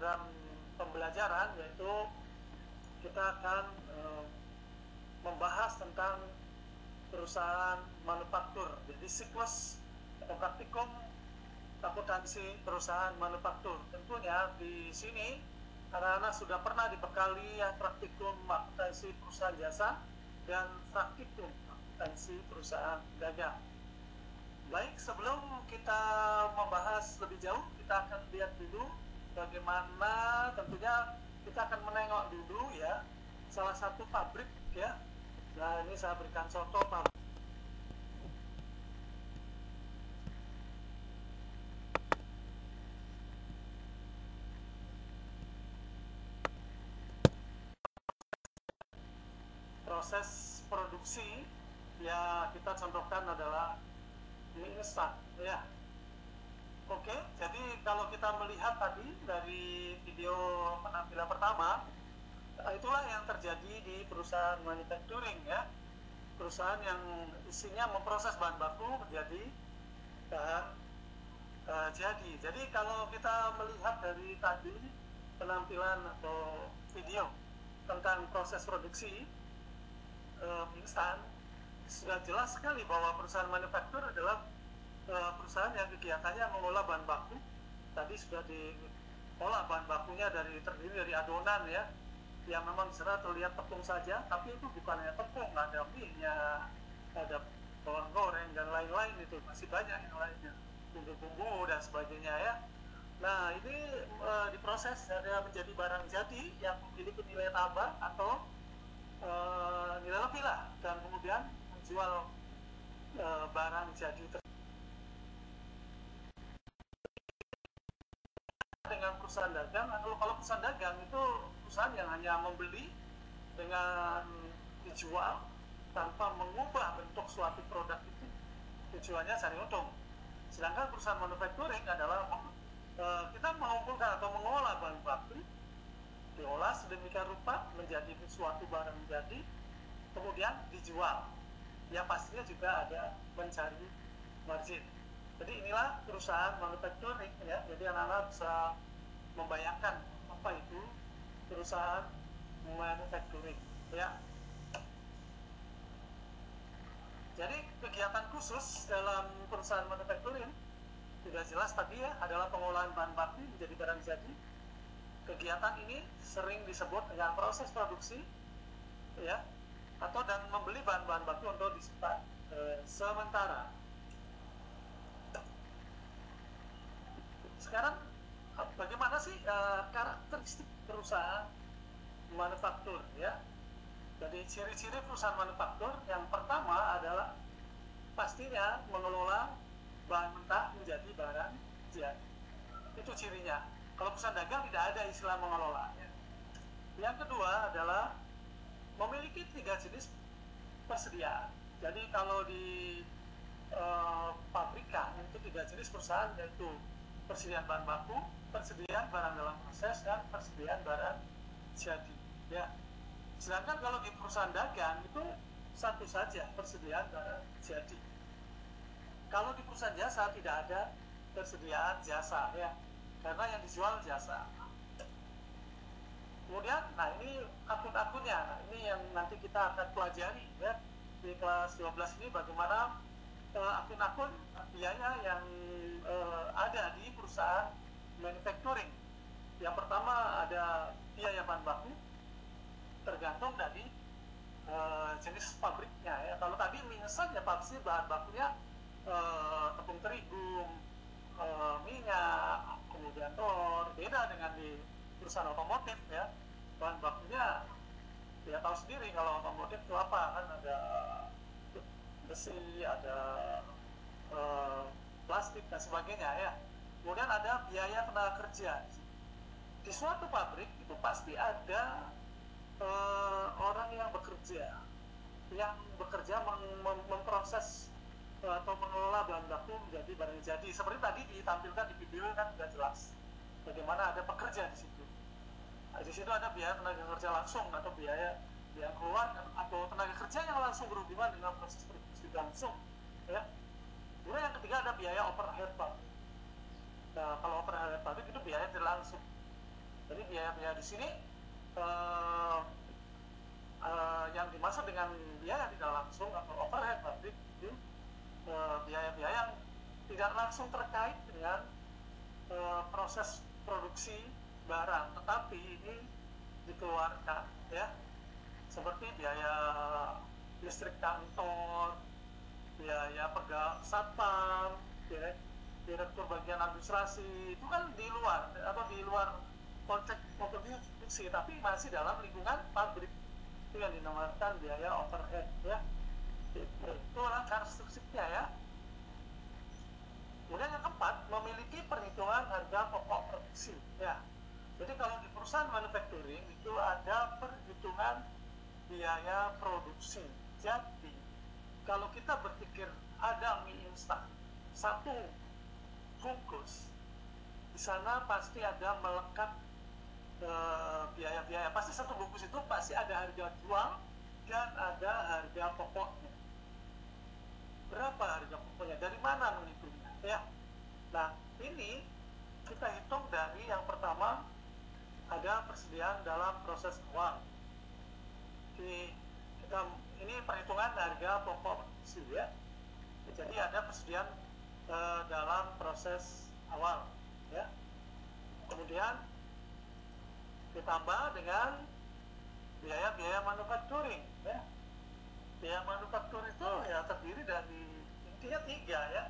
program pembelajaran, yaitu kita akan membahas tentang perusahaan manufaktur. Jadi siklus atau praktikum akuntansi perusahaan manufaktur. Tentunya di sini anak-anak sudah pernah dibekali yang praktikum akuntansi perusahaan jasa dan praktikum akuntansi perusahaan dagang. Baik, sebelum kita membahas lebih jauh, kita akan lihat dulu bagaimana, tentunya kita akan menengok dulu ya salah satu pabrik ya. Nah, ini saya berikan contoh pabrik. Proses produksi ya, kita contohkan adalah mie instan ya. Oke, jadi kalau kita melihat tadi dari video penampilan pertama, itulah yang terjadi di perusahaan manufacturing ya. Perusahaan yang isinya memproses bahan baku menjadi bahan jadi. Jadi kalau kita melihat dari tadi penampilan atau video tentang proses produksi instan, sudah jelas sekali bahwa perusahaan manufaktur adalah perusahaan yang kegiatannya mengolah bahan baku. Tadi sudah diolah bahan bakunya terdiri dari adonan ya, yang memang secara terlihat tepung saja, tapi itu bukan hanya tepung, ada mie-nya, ada bawang goreng dan lain-lain, itu masih banyak yang lainnya, bumbu-bumbu dan sebagainya ya. Nah, ini diproses menjadi barang jadi yang memiliki nilai tambah atau nilai lebih lah, dan kemudian menjual barang jadi dengan perusahaan dagang. Kalau perusahaan dagang itu perusahaan yang hanya membeli dengan dijual tanpa mengubah bentuk suatu produk itu, tujuannya cari untung. Sedangkan perusahaan manufacturing adalah kita mengumpulkan atau mengolah bahan baku, diolah sedemikian rupa menjadi suatu barang jadi, kemudian dijual. Ya pastinya juga ada mencari margin. Jadi inilah perusahaan manufacturing ya. Jadi anak-anak bisa membayangkan apa itu perusahaan manufacturing ya. Jadi kegiatan khusus dalam perusahaan manufacturing sudah jelas tadi ya, adalah pengolahan bahan baku menjadi barang jadi. Kegiatan ini sering disebut dengan proses produksi ya, atau dan membeli bahan-bahan baku untuk disimpan sementara. Sekarang bagaimana sih karakteristik perusahaan manufaktur ya? Jadi ciri-ciri perusahaan manufaktur yang pertama adalah pastinya mengelola bahan mentah menjadi barang jadi. Itu cirinya. Kalau perusahaan dagang tidak ada istilah mengelola ya. Yang kedua adalah memiliki 3 jenis persediaan. Jadi kalau di pabrikan itu 3 jenis perusahaan, yaitu persediaan bahan baku, persediaan barang dalam proses, dan persediaan barang jadi ya. Sedangkan kalau di perusahaan dagang itu satu saja, persediaan barang jadi. Kalau di perusahaan jasa tidak ada persediaan jasa ya, karena yang dijual jasa. Kemudian, nah ini akun-akunnya, nah ini yang nanti kita akan pelajari ya di kelas 12 ini, bagaimana akun-akun biaya yang ada di perusahaan manufacturing. Yang pertama ada biaya bahan baku, tergantung dari jenis pabriknya ya. Kalau tadi mie instan ya pasti bahan bakunya tepung terigu, minyak, kemudian telur. Beda dengan di perusahaan otomotif ya, bahan bakunya ya tahu sendiri kalau otomotif itu apa, kan ada besi, ada plastik dan sebagainya ya. Kemudian ada biaya tenaga kerja. Di suatu pabrik itu pasti ada orang yang bekerja memproses atau mengelola bahan baku menjadi barang jadi. Seperti tadi ditampilkan di video kan sudah jelas bagaimana ada pekerja di situ. Nah, di situ ada biaya tenaga kerja langsung atau biaya yang keluar, atau tenaga kerja yang langsung berhubungan dengan proses produksi langsung ya. Kemudian yang ketiga ada biaya overhead pabrik. Nah, kalau overhead pabrik itu biaya tidak langsung. Jadi biaya-biaya di sini yang dimaksud dengan biaya tidak langsung atau overhead berarti biaya-biaya yang tidak langsung terkait dengan proses produksi barang, tetapi ini dikeluarkan, ya, seperti biaya listrik kantor, biaya pegawai satpam, ya, direktur bagian administrasi, itu kan di luar atau di luar konteks produksi, tapi masih dalam lingkungan pabrik, itu yang dinamakan biaya overhead, ya. Itulah karakteristiknya, ya. Kemudian yang keempat, memiliki perhitungan harga pokok produksi, ya. Jadi kalau di perusahaan manufacturing itu ada perhitungan biaya produksi. Jadi kalau kita berpikir ada mie instan satu bungkus, di sana pasti ada melekat biaya-biaya. Pasti satu bungkus itu pasti ada harga jual dan ada harga pokoknya. Berapa harga pokoknya? Dari mana menghitungnya? Ya. Nah, ini kita hitung dari yang pertama, ada persediaan dalam proses awal. Ini perhitungan harga pokok produksi, ya. Jadi ada persediaan dalam proses awal, ya. Kemudian ditambah dengan biaya-biaya manufacturing, ya. Biaya manufaktur itu ya terdiri dari intinya 3, ya,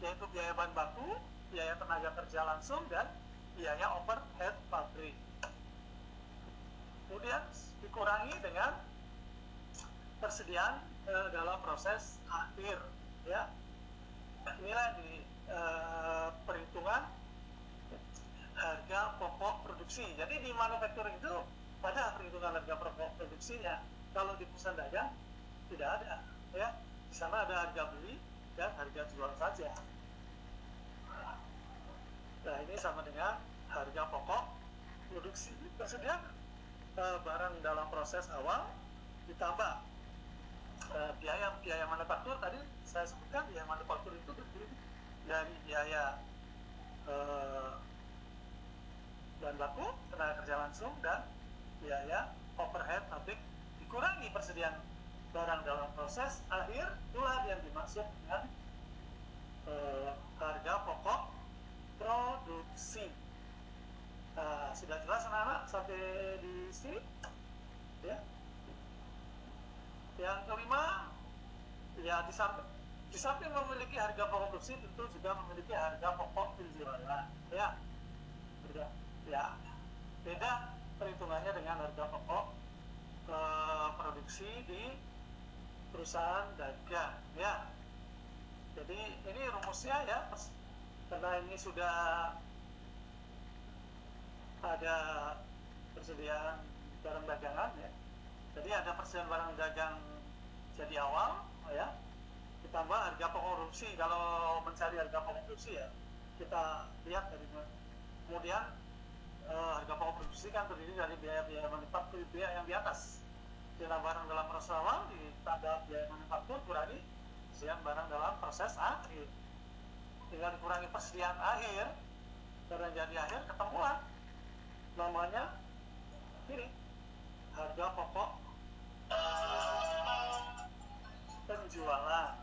yaitu biaya bahan baku, biaya tenaga kerja langsung, dan biaya overhead pabrik. Kemudian dikurangi dengan persediaan dalam proses akhir, ya. Inilah di perhitungan harga pokok produksi. Jadi di manufacturing itu ada perhitungan harga pokok produksinya. Kalau di perusahaan dagang tidak ada, ya. Di sana ada harga beli dan harga jual saja. Nah, ini sama dengan harga pokok produksi. Persediaan barang dalam proses awal ditambah biaya manufaktur. Tadi saya sebutkan biaya manufaktur itu terdiri dari biaya bahan baku, tenaga kerja langsung, dan biaya overhead pabrik, dikurangi persediaan barang dalam proses akhir. Itulah yang dimaksud dengan harga pokok produksi. Nah, sudah jelas anak-anak sampai di sini, ya. Yang kelima, ya, di samping memiliki harga pokok produksi, tentu juga memiliki harga pokok penjualan, ya. Beda perhitungannya dengan harga pokok produksi di perusahaan dagang, ya. Jadi ini rumusnya, ya, karena ini sudah ada persediaan barang dagangan, ya. Jadi ada persediaan barang dagang jadi awal, ya, ditambah harga pokok produksi. Kalau mencari harga pokok produksi, ya, kita lihat dari kemudian harga pokok produksi kan terdiri dari biaya-biaya manufaktur, biaya yang di atas. Persediaan barang dalam proses awal ditambah biaya manufaktur kurangi persediaan barang dalam proses akhir. Tinggal dikurangi persediaan akhir, karena jadi akhir ketemulah namanya ini harga pokok penjualan,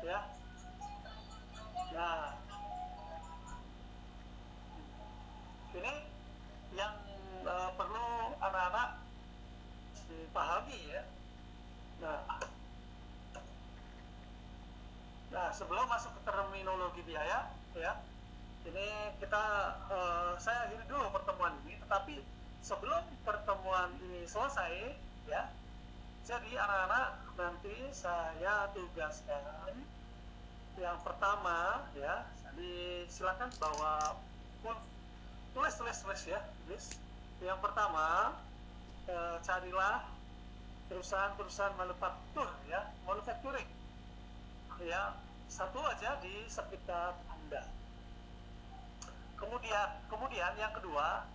ya. Nah, ini yang perlu anak-anak dipahami, ya. Nah, sebelum masuk ke terminologi biaya, ya, ini saya akhiri dulu pertemuan ini. Tetapi sebelum pertemuan ini selesai, ya, jadi anak-anak nanti saya tugaskan yang pertama, ya, silakan bawa tulis, ya, tulis. Yang pertama, carilah perusahaan manufaktur, ya, manufacturing, ya, satu aja di sekitar Anda. Kemudian yang kedua,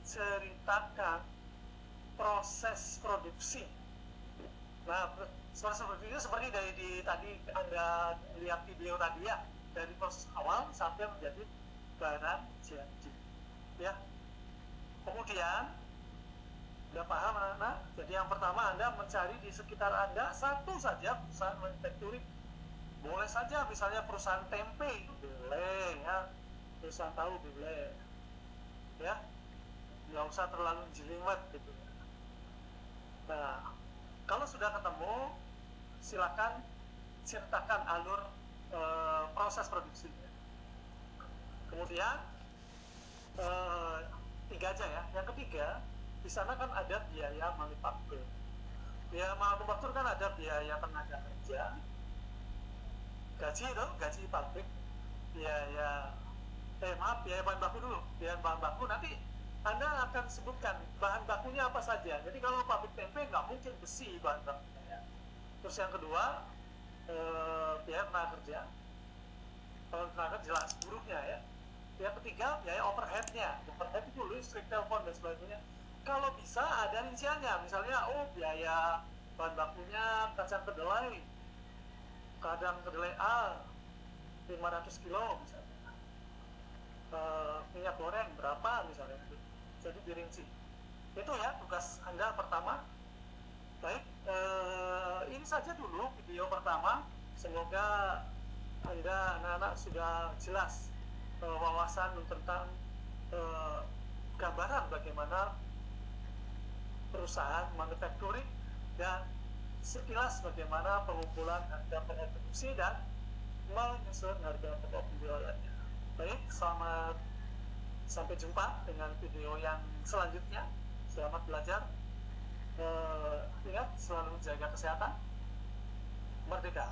ceritakan proses produksi. Nah, proses produksi itu seperti tadi Anda lihat video tadi, ya, dari proses awal sampai menjadi barang jadi, ya. Kemudian, udah paham anak-anak? Jadi yang pertama Anda mencari di sekitar Anda satu saja perusahaan manufacturing. Boleh saja misalnya perusahaan tempe, boleh ya. Perusahaan tahu boleh. Ya, nggak usah terlalu jelimet gitu. Nah, kalau sudah ketemu, silakan ceritakan alur proses produksinya. Kemudian tiga aja ya. Yang ketiga, di sana kan ada biaya manufaktur. Biaya manufaktur kan ada biaya tenaga kerja, gaji dong, gaji pabrik, biaya biaya bahan baku dulu. Biaya bahan baku nanti Anda akan sebutkan bahan bakunya apa saja. Jadi kalau pabrik tempe nggak mungkin besi bahan bakunya ya. Terus yang kedua, biaya tenaga kerja. Kalau tenaga jelas buruhnya ya. Yang ketiga, biaya overhead-nya. Overhead itu listrik, telepon, dan sebagainya. Kalau bisa ada rinciannya. Misalnya, biaya bahan bakunya kacang kedelai. Kadang kedelai A, 500 kilo misalnya. Minyak goreng berapa misalnya. Jadi dirinci. Itu ya tugas Anda pertama. Baik, ini saja dulu video pertama. Semoga Anda anak-anak sudah jelas wawasan tentang gambaran bagaimana perusahaan manufacturing dan sekilas bagaimana pengumpulan harga pokok produksi dan menyusun harga pokok penjualannya. Baik, sampai jumpa dengan video yang selanjutnya. Selamat belajar. Ingat selalu jaga kesehatan. Merdeka.